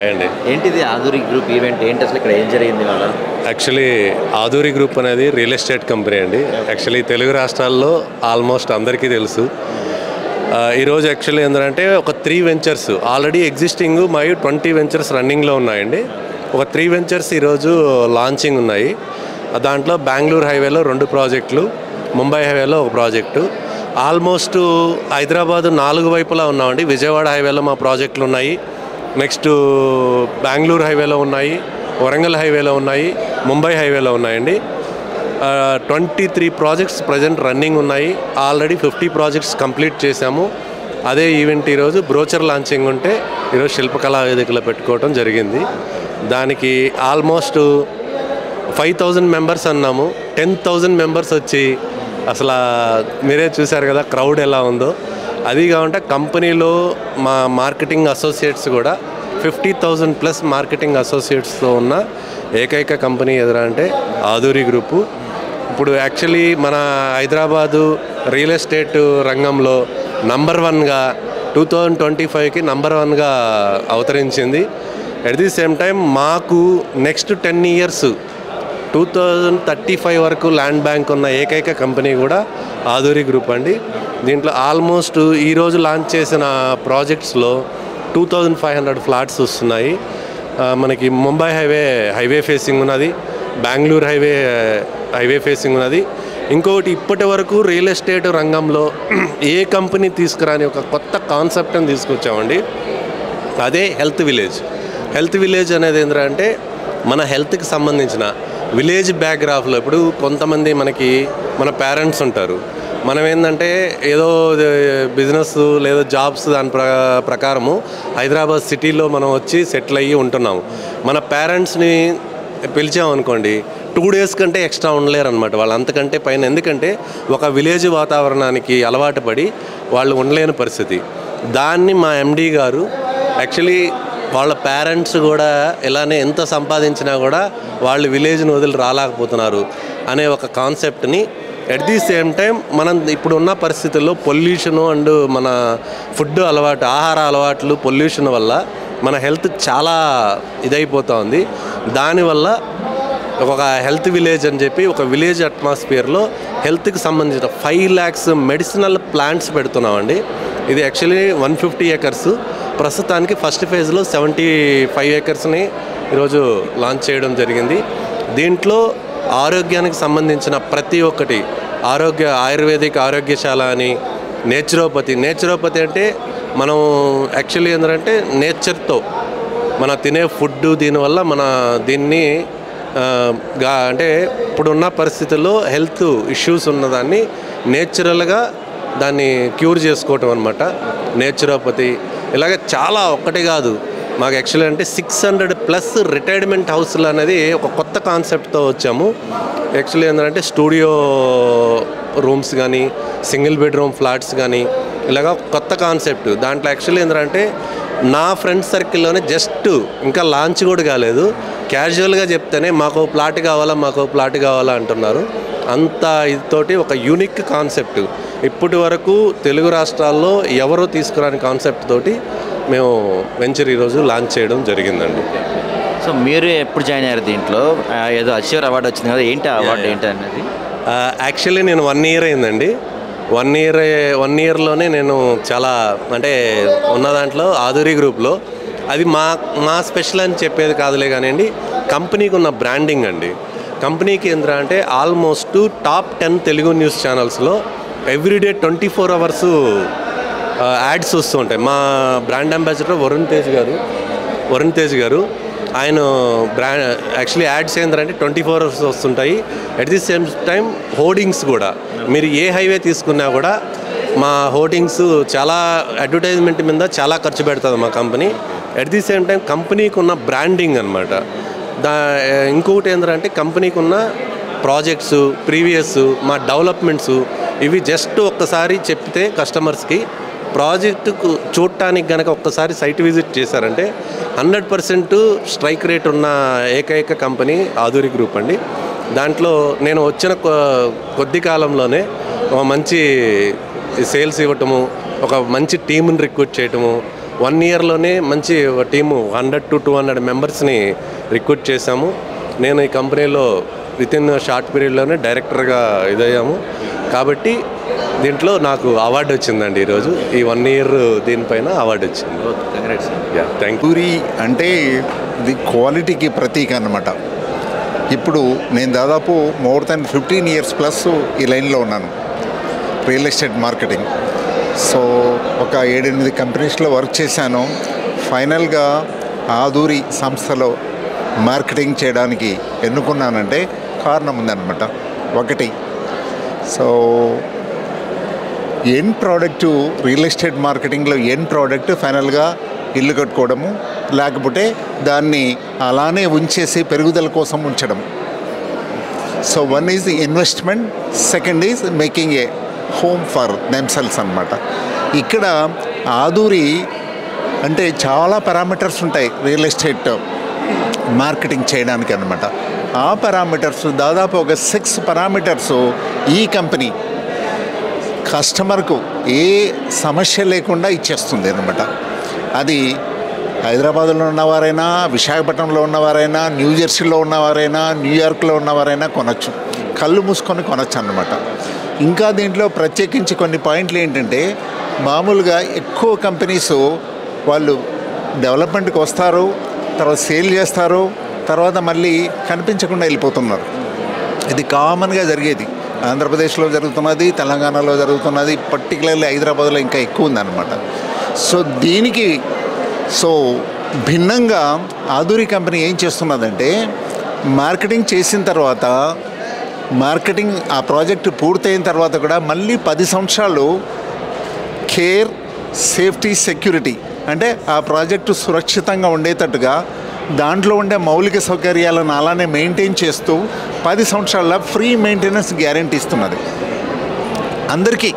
అండి ఏంటిది ఆధురి group event ఏంటి అసలు ఇక్కడ ఏం జరిగింది వాళ్ళ? యాక్చువల్లీ ఆధూరి గ్రూప్ అనేది రియల్ ఎస్టేట్ కంపెనీ అండి. యాక్చువల్లీ తెలుగు రాష్ట్రాల్లో ఆల్మోస్ట్ అందరికీ తెలుసు. ఈరోజు యాక్చువల్లీ ఏంటంటే ఒక 3 వెంచర్స్ ఆల్రెడీ ఎగ్జిస్టింగ్ మరియు 20 వెంచర్స్ రన్నింగ్లో ఉన్నాయండి. ఒక 3 వెంచర్స్ ఈరోజు లాంచింగ్ ఉన్నాయి. దాంట్లో బెంగళూరు హైవేలో 2 ప్రాజెక్టులు, ముంబై హైవేలో 1 ప్రాజెక్టు. ఆల్మోస్ట్ హైదరాబాద్ 4 వైపులా ఉన్నామండి. విజయవాడ హైవేలో మా ప్రాజెక్టులు ఉన్నాయి, నెక్స్ట్ బెంగళూరు హైవేలో ఉన్నాయి, వరంగల్ హైవేలో ఉన్నాయి, ముంబై హైవేలో ఉన్నాయండి. 23 ప్రాజెక్ట్స్ ప్రజెంట్ రన్నింగ్ ఉన్నాయి. ఆల్రెడీ 50 ప్రాజెక్ట్స్ కంప్లీట్ చేశాము. అదే ఈవెంట్ ఈరోజు బ్రోచర్ లాంచింగ్ ఉంటే ఈరోజు శిల్పకళా వేదికలో పెట్టుకోవడం జరిగింది. దానికి ఆల్మోస్ట్ 5000 మెంబర్స్ అన్నాము. 10,000 మెంబర్స్ వచ్చి అసలు మీరే చూశారు కదా క్రౌడ్ ఎలా ఉందో. అది కాకుండా కంపెనీలో మా మార్కెటింగ్ అసోసియేట్స్ కూడా 50,000 ప్లస్ మార్కెటింగ్ అసోసియేట్స్తో ఉన్న ఏకైక కంపెనీ ఎదురా అంటే ఆధూరి గ్రూపు. ఇప్పుడు యాక్చువల్లీ మన హైదరాబాదు రియల్ ఎస్టేట్ రంగంలో నంబర్ 1గా 2025కి నంబర్ 1గా అవతరించింది. అట్ ది సేమ్ టైం మాకు నెక్స్ట్ 10 ఇయర్స్ 2035 వరకు ల్యాండ్ బ్యాంక్ ఉన్న ఏకైక కంపెనీ కూడా ఆధూరి గ్రూప్ అండి. దీంట్లో ఆల్మోస్ట్ ఈరోజు లాంచ్ చేసిన ప్రాజెక్ట్స్లో 2500 ఫ్లాట్స్ వస్తున్నాయి. మనకి ముంబై హైవే ఫేసింగ్ ఉన్నది, బెంగళూరు హైవే ఫేసింగ్ ఉన్నది. ఇంకొకటి ఇప్పటి వరకు రియల్ ఎస్టేట్ రంగంలో ఏ కంపెనీ తీసుకురాని ఒక కొత్త కాన్సెప్ట్ని తీసుకొచ్చామండి. అదే హెల్త్ విలేజ్ అనేది ఏంటంటే మన హెల్త్కి సంబంధించిన విలేజ్ బ్యాక్గ్రాఫ్లో ఇప్పుడు కొంతమంది మన పేరెంట్స్ ఉంటారు. మనం ఏంటంటే ఏదో బిజినెస్ లేదా జాబ్స్ దాని ప్రకారము హైదరాబాద్ సిటీలో మనం వచ్చి సెటిల్ అయ్యి ఉంటున్నాము. మన పేరెంట్స్ని పిలిచామనుకోండి 2 డేస్ కంటే ఎక్స్ట్రా ఉండలేరు అనమాట. వాళ్ళు అంతకంటే పైన, ఎందుకంటే ఒక విలేజ్ వాతావరణానికి అలవాటు పడి వాళ్ళు ఉండలేని పరిస్థితి. దాన్ని మా ఎండి గారు యాక్చువల్లీ వాళ్ళ పేరెంట్స్ కూడా ఇలానే ఎంత సంపాదించినా కూడా వాళ్ళు విలేజ్ని వదిలి రాలేకపోతున్నారు అనే ఒక కాన్సెప్ట్ని ఎట్ ది సేమ్ టైం మనం ఇప్పుడున్న పరిస్థితుల్లో పొల్యూషను అండ్ మన ఫుడ్ ఆహార అలవాట్లు పొల్యూషన్ వల్ల మన హెల్త్ చాలా ఇదైపోతూ ఉంది. దానివల్ల ఒక హెల్త్ విలేజ్ అని చెప్పి ఒక విలేజ్ అట్మాస్ఫియర్లో హెల్త్కి సంబంధించిన 5 lakhs మెడిసినల్ ప్లాంట్స్ పెడుతున్నామండి. ఇది యాక్చువల్లీ 150 acres. ప్రస్తుతానికి ఫస్ట్ ఫేజ్లో 75 acresని ఈరోజు లాంచ్ చేయడం జరిగింది. దీంట్లో ఆరోగ్యానికి సంబంధించిన ప్రతి ఒక్కటి ఆయుర్వేదిక్ ఆరోగ్యశాల అని, నేచురోపతి అంటే మనం యాక్చువల్లీ ఏంటంటే నేచర్తో మన తినే ఫుడ్ దీనివల్ల మన దీన్ని అంటే ఇప్పుడున్న పరిస్థితుల్లో హెల్త్ ఇష్యూస్ ఉన్నదాన్ని నేచురల్గా దాన్ని క్యూర్ చేసుకోవటం అనమాట నేచురోపతి. ఇలాగ చాలా ఒక్కటి కాదు, మాకు యాక్చువల్లీ అంటే 600+ రిటైర్మెంట్ హౌస్లు అనేది ఒక కొత్త కాన్సెప్ట్తో వచ్చాము. యాక్చువల్లీ ఏంటంటే స్టూడియో రూమ్స్ కానీ, సింగిల్ బెడ్రూమ్ ఫ్లాట్స్ కానీ, ఇలాగ కొత్త కాన్సెప్ట్. దాంట్లో యాక్చువల్లీ ఏంటంటే నా ఫ్రెండ్స్ సర్కిల్లోనే జస్ట్ ఇంకా లాంచ్ కూడా కాలేదు, క్యాజువల్గా చెప్తేనే మాకు ప్లాట్ కావాలా అంటున్నారు. అంత ఇదితోటి ఒక యూనిక్ కాన్సెప్ట్ ఇప్పటి వరకు తెలుగు రాష్ట్రాల్లో ఎవరో తీసుకురాని కాన్సెప్ట్ తోటి మేము వెంచర్ ఈరోజు లాంచ్ చేయడం జరిగిందండి. సో మీరు ఎప్పుడు జాయిన్ అయ్యారు దీంట్లో? ఏదో అచీవర్ అవార్డు వచ్చింది కదా, ఏంటి అవార్డు ఏంటి అన్నది? యాక్చువల్లీ నేను 1 year అయిందండి. 1 yearలోనే నేను చాలా అంటే ఉన్న దాంట్లో ఆధూరి గ్రూప్లో అది మా స్పెషల్ అని చెప్పేది కాదులే కానివ్వండి, కంపెనీకి ఉన్న బ్రాండింగ్ అండి. కంపెనీకి ఏంద్రా అంటే ఆల్మోస్ట్ టాప్ 10 తెలుగు న్యూస్ ఛానల్స్లో ఎవ్రీడే 24 hours యాడ్స్ వస్తూ ఉంటాయి. మా బ్రాండ్ అంబాసిడర్ వరుణ్ తేజ్ గారు ఆయన యాక్చువల్లీ యాడ్స్ ఏంటంటే 24 hours వస్తుంటాయి. At the same time hoardings కూడా మీరు ఏ హైవే తీసుకున్నా కూడా మా హోర్డింగ్స్ చాలా అడ్వర్టైజ్మెంట్ మీద చాలా ఖర్చు పెడుతుంది మా company. At the same time కంపెనీకి ఉన్న బ్రాండింగ్ అనమాట. ఇంకొకటి ఏంటంటే కంపెనీకి ఉన్న ప్రాజెక్ట్స్ ప్రీవియస్ మా డెవలప్మెంట్స్ ఇవి జస్ట్ ఒక్కసారి చెప్తే కస్టమర్స్కి ప్రాజెక్టుకు చూడటానికి కనుక ఒక్కసారి సైట్ విజిట్ చేశారంటే 100% స్ట్రైక్ రేట్ ఉన్న ఏకైక కంపెనీ ఆధూరి గ్రూప్ అండి. దాంట్లో నేను వచ్చిన కొద్ది కాలంలోనే ఒక మంచి సేల్స్ ఇవ్వటము, ఒక మంచి టీంని రిక్రూట్ చేయటము, 1 ఇయర్లోనే మంచి టీము 100 to 200 మెంబర్స్ని రిక్రూట్ చేశాము. నేను ఈ కంపెనీలో వితిన్ షార్ట్ పీరియడ్లోనే డైరెక్టర్గా ఇదయ్యాము. కాబట్టి దీంట్లో నాకు అవార్డు వచ్చిందండి. ఈరోజు ఈ 1 ఇయర్ దీనిపైన అవార్డు వచ్చింది. Thank you. ఆదూరి అంటే ఇది క్వాలిటీకి ప్రతీక అన్నమాట. ఇప్పుడు నేను దాదాపు మోర్ దెన్ 15 years ప్లస్ ఈ లైన్లో ఉన్నాను, రియల్ ఎస్టేట్ మార్కెటింగ్. సో ఒక 7-8 కంపెనీస్లో వర్క్ చేశాను. ఫైనల్గా ఆదూరి సంస్థలో మార్కెటింగ్ చేయడానికి ఎన్నుకున్నానంటే కారణం ఉందన్నమాట. ఒకటి, so end product real estate మార్కెటింగ్లో ఎండ్ ప్రోడక్ట్ ఫైనల్గా ఇల్లు కట్టుకోవడము, లేకపోతే దాన్ని అలానే ఉంచేసి పెరుగుదల కోసం ఉంచడం. So one is investment, second is making a home for themselves అన్నమాట. ఇక్కడ ఆదూరి అంటే చాలా పారామీటర్స్ ఉంటాయి రియల్ ఎస్టేట్ మార్కెటింగ్ చేయడానికి అన్నమాట. ఆ పారామీటర్స్ దాదాపు ఒక 6 పారామీటర్స్ ఈ కంపెనీ కస్టమర్కు ఏ సమస్య లేకుండా ఇచ్చేస్తుంది అన్నమాట. అది హైదరాబాద్లో ఉన్నవారైనా, విశాఖపట్నంలో ఉన్నవారైనా, న్యూజెర్సీలో ఉన్నవారైనా, న్యూయార్క్లో ఉన్నవారైనా కొనచ్చు, కళ్ళు మూసుకొని కొనచ్చు అన్నమాట. ఇంకా దీంట్లో ప్రత్యేకించి కొన్ని పాయింట్లు ఏంటంటే, మామూలుగా ఎక్కువ కంపెనీస్ వాళ్ళు డెవలప్మెంట్కి వస్తారు, తర్వాత సేల్ చేస్తారు, తర్వాత మళ్ళీ కనిపించకుండా వెళ్ళిపోతున్నారు. ఇది కామన్గా జరిగేది. ఆంధ్రప్రదేశ్లో జరుగుతున్నది, తెలంగాణలో జరుగుతున్నది, పర్టికులర్లీ హైదరాబాద్లో ఇంకా ఎక్కువ ఉందన్నమాట. సో దీనికి భిన్నంగా ఆదూరి కంపెనీ ఏం చేస్తున్నదంటే, మార్కెటింగ్ చేసిన తర్వాత, మార్కెటింగ్ ఆ ప్రాజెక్టు పూర్తయిన తర్వాత కూడా మళ్ళీ 10 సంవత్సరాలు కేర్, సేఫ్టీ, సెక్యూరిటీ అంటే ఆ ప్రాజెక్టు సురక్షితంగా ఉండేటట్టుగా దాంట్లో ఉండే మౌలిక సౌకర్యాలను అలానే మెయింటైన్ చేస్తూ 10 సంవత్సరాల ఫ్రీ మెయింటెనెన్స్ గ్యారెంటీ ఇస్తున్నది అందరికీ.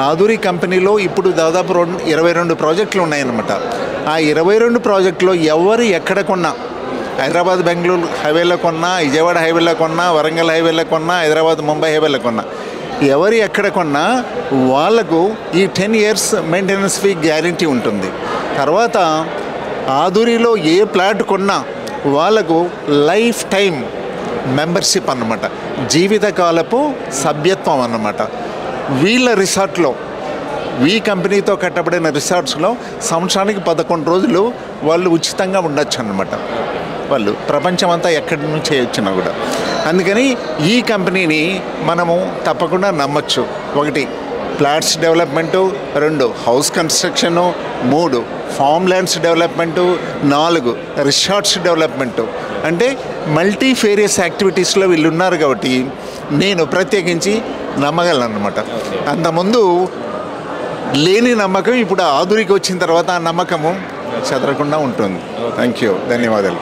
ఆదూరి కంపెనీలో ఇప్పుడు దాదాపు 22 ప్రాజెక్టులు ఉన్నాయన్నమాట. ఆ 22 ప్రాజెక్టులో ఎవరు ఎక్కడ కొన్నా, హైదరాబాద్ బెంగళూరు హైవేలో కొన్నా, విజయవాడ హైవేలో కొన్నా, వరంగల్ హైవేలో కొన్నా, హైదరాబాద్ ముంబై హైవేలో కొన్నా, ఎవరు ఎక్కడ కొన్నా వాళ్లకు ఈ 10 years మెయింటెనెన్స్ ఫీ గ్యారెంటీ ఉంటుంది. తర్వాత ఆదూరిలో ఏ ప్లాట్ కొన్నా వాళ్లకు లైఫ్ టైం మెంబర్షిప్ అన్నమాట, జీవితకాలపు సభ్యత్వం అన్నమాట. వీళ్ళ రిసార్ట్లో, ఈ కంపెనీతో కట్టబడిన రిసార్ట్స్లో సంవత్సరానికి 11 రోజులు వాళ్ళు ఉచితంగా ఉండొచ్చు అన్నమాట. వాళ్ళు ప్రపంచమంతా ఎక్కడి నుంచి చేయొచ్చినా కూడా. అందుకని ఈ కంపెనీని మనము తప్పకుండా నమ్మచ్చు. 1 flats development, 2 house construction, 3 form lands development, 4 resorts development. అంటే మల్టీఫేరియస్ యాక్టివిటీస్లో వీళ్ళు ఉన్నారు కాబట్టి నేను ప్రత్యేకించి నమ్మగలను అన్నమాట. అంతకుముందు లేని నమ్మకం ఇప్పుడు ఆదూరికి వచ్చిన తర్వాత ఆ నమ్మకము చెదరకుండా ఉంటుంది. థ్యాంక్ యూ, ధన్యవాదాలు.